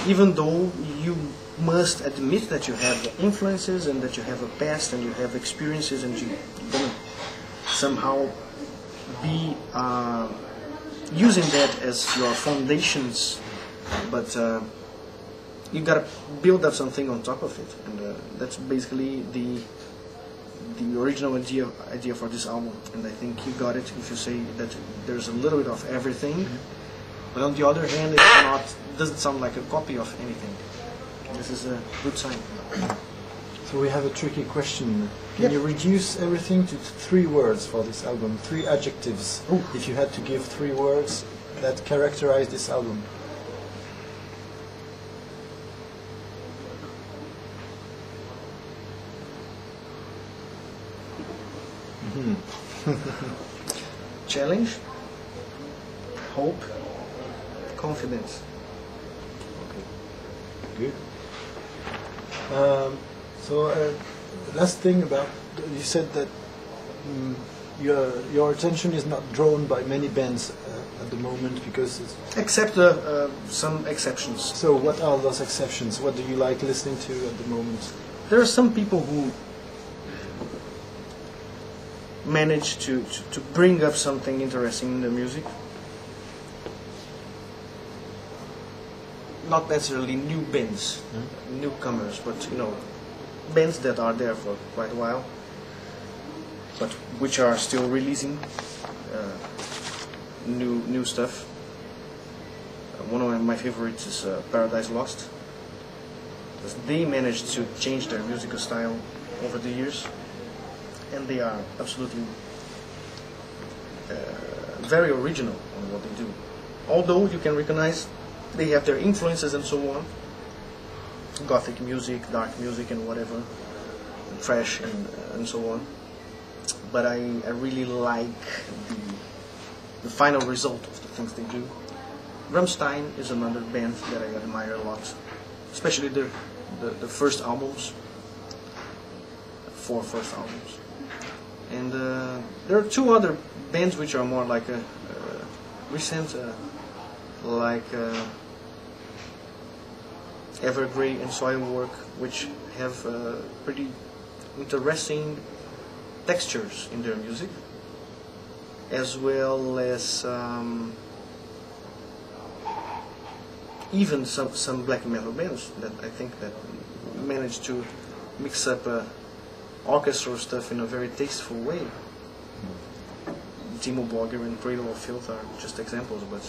even though you must admit that you have influences and that you have a past and you have experiences and you're going to somehow be using that as your foundations, but you gotta build up something on top of it, and that's basically the original idea for this album. And I think you got it if you say that there's a little bit of everything, but on the other hand, it doesn't sound like a copy of anything. This is a good sign. So we have a tricky question. Can you reduce everything to 3 words for this album? 3 adjectives. Ooh. If you had to give 3 words that characterize this album. Challenge, hope, confidence. Good. Last thing about, you said that your attention is not drawn by many bands at the moment because it's... Except some exceptions. So what are those exceptions? What do you like listening to at the moment? There are some people who manage to bring up something interesting in the music. Not necessarily new bands, newcomers, but bands that are there for quite a while, but which are still releasing new stuff. One of my favorites is Paradise Lost, because they managed to change their musical style over the years, and they are absolutely very original on what they do. Although you can recognize they have their influences and so on, gothic music, dark music and whatever, trash and so on. But I really like the final result of the things they do. Rammstein is another band that I admire a lot, especially the first albums, 4 first albums. And there are 2 other bands which are more like a recent, like Evergrey and Soilwork, which have pretty interesting textures in their music, as well as even some black metal bands that I think that manage to mix up orchestral stuff in a very tasteful way. Timo Borgir and Cradle of Filth are just examples, but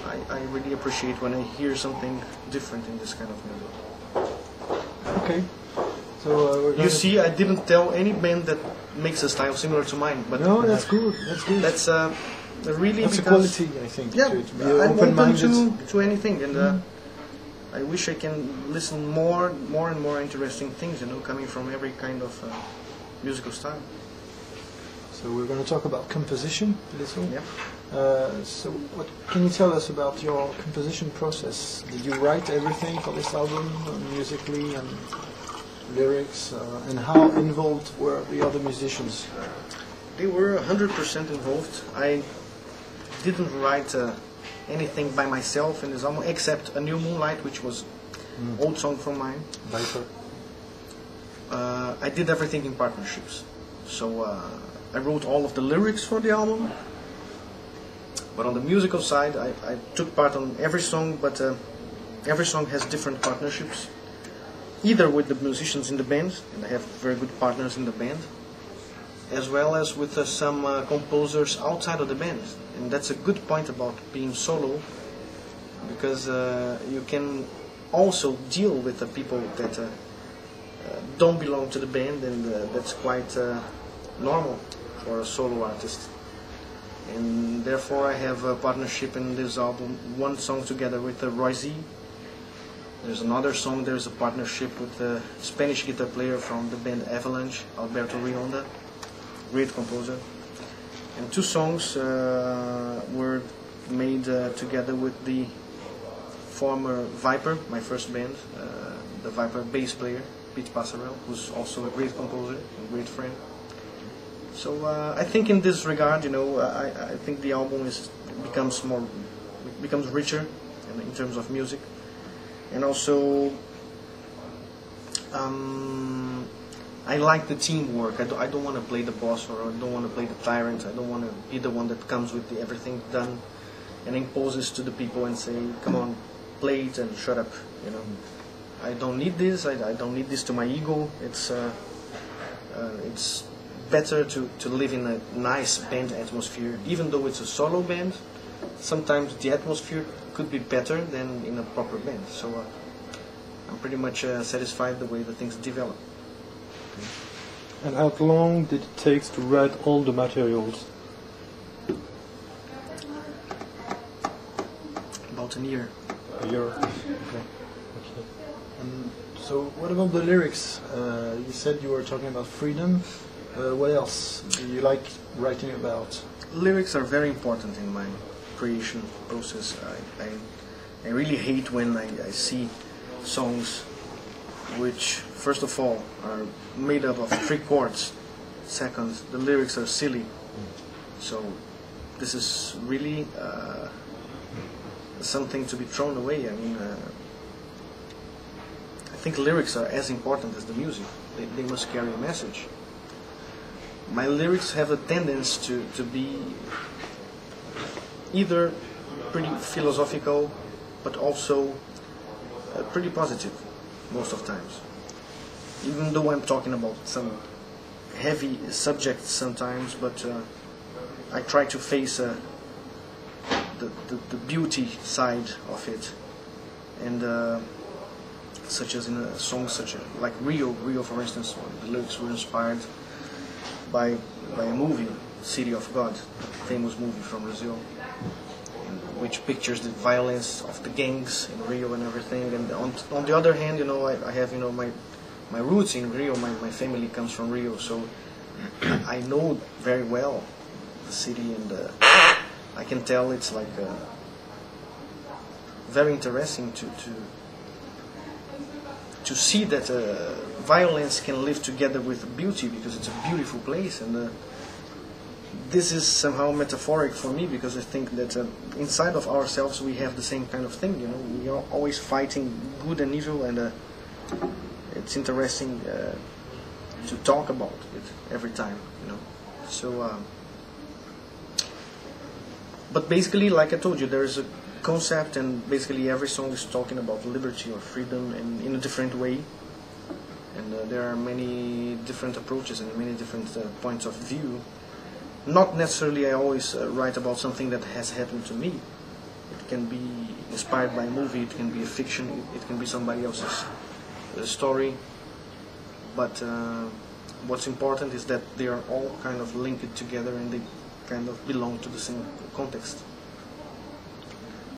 I really appreciate when I hear something different in this kind of music. Okay. So you see, I didn't tell any band that makes a style similar to mine, but no, that's good. That's good. That's really that's a quality, I think. Yeah, to be I'm open-minded open to anything, and I wish I can listen more and more interesting things, coming from every kind of musical style. So we're going to talk about composition a little. Yeah. So what can you tell us about your composition process? Did you write everything for this album, musically and lyrics, and how involved were the other musicians? They were 100% involved. I didn't write anything by myself in this album, except A New Moonlight, which was old song from mine. Viper. I did everything in partnerships. So I wrote all of the lyrics for the album, but on the musical side I took part on every song, but every song has different partnerships, either with the musicians in the band, and I have very good partners in the band, as well as with some composers outside of the band. And that's a good point about being solo, because you can also deal with the people that don't belong to the band, and that's quite normal for a solo artist. And therefore I have a partnership in this album, one song together with Roy Z. There's another song, there's a partnership with a Spanish guitar player from the band Avalanche, Alberto Rionda, great composer. And 2 songs were made together with the former Viper, my first band, the Viper bass player, Pete Passarel, who's also a great composer, a great friend. So I think in this regard, I think the album becomes richer in terms of music. and also I like the teamwork. I don't want to play the boss, or I don't want to play the tyrant. I don't want to be the one that comes with everything done and imposes to the people and say, come on, play it and shut up, you know. I don't need this. I don't need this to my ego. It's better to live in a nice band atmosphere. Even though it's a solo band, sometimes the atmosphere could be better than in a proper band. So I'm pretty much satisfied the way the things develop. And how long did it take to write all the materials? About a year. A year. Okay. So what about the lyrics? You said you were talking about freedom. What else do you like writing about? Lyrics are very important in my creation process. I really hate when I see songs which, first of all, are made up of 3 chords. Second, the lyrics are silly. So this is really something to be thrown away. I mean, I think lyrics are as important as the music. They must carry a message. My lyrics have a tendency to be either pretty philosophical, but also pretty positive most of times. Even though I'm talking about some heavy subjects sometimes, but I try to face the beauty side of it, and such as in a song like Rio, for instance, the lyrics were inspired by a movie, City of God, a famous movie from Brazil, which pictures the violence of the gangs in Rio and everything. And on the other hand, you know, I have, you know, my roots in Rio. My family comes from Rio, so I know very well the city, and I can tell it's like very interesting to see that violence can live together with beauty, because it's a beautiful place. And this is somehow metaphoric for me, because I think that inside of ourselves we have the same kind of thing, you know. We are always fighting good and evil, and it's interesting to talk about it every time, you know. So but basically, like I told you, there is a concept, and basically every song is talking about liberty or freedom, and in a different way. And there are many different approaches and many different points of view. Not necessarily I always write about something that has happened to me. It can be inspired by a movie, it can be a fiction, it can be somebody else's story. But what's important is that they are all kind of linked together, and they kind of belong to the same context.